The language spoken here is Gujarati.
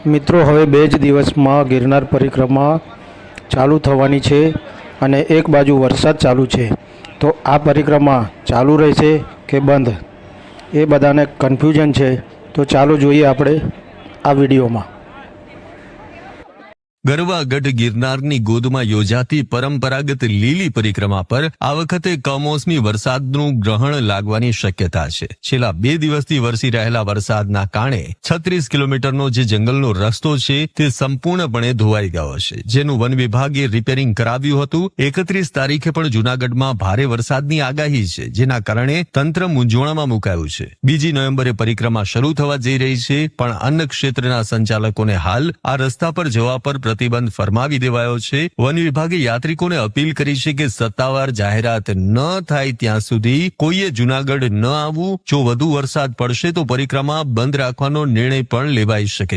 મિત્રો, હવે 2 જ દિવસમાં ગિરનાર પરિક્રમા ચાલુ થવાની છે અને એક બાજુ વરસાદ ચાલુ છે, તો આ પરિક્રમા ચાલુ રહેશે કે બંધ, એ બધાને કન્ફ્યુઝન છે. તો ચાલો જોઈએ આપણે આ વિડીયોમાં. ગરવાગઢ ગિરનારની ગોદમાં યોજાતી પરંપરાગત લીલી પરિક્રમા પર આ વખતે કમોસમી વરસાદનું ગ્રહણ લાગવાની શક્યતા છે. છેલ્લા 2 દિવસથી વરસી રહેલા વરસાદના કારણે 36 કિલોમીટરનો જે જંગલનો રસ્તો છે તે સંપૂર્ણપણે ધોવાઈ ગયો છે, જેનું વન વિભાગે રિપેરિંગ કરાવ્યું હતું. 31 તારીખે પણ જૂનાગઢમાં ભારે વરસાદની આગાહી છે, જેના કારણે તંત્ર મૂંઝવણમાં મુકાયું છે. 2 નવેમ્બરે પરિક્રમા શરૂ થવા જઈ રહી છે, પણ અન્ન ક્ષેત્રના સંચાલકોને હાલ આ રસ્તા પર જવા પર પ્રતિબંધ ફરમાવી દેવાયો છે. વન વિભાગે યાત્રિકોને અપીલ કરી છે કે સત્તાવાર જાહેરાત ન થાય ત્યાં સુધી કોઈએ જૂનાગઢ ન આવવું. જો વધુ વરસાદ પડશે તો પરિક્રમા બંધ રાખવાનો નિર્ણય પણ લેવાઈ શકે.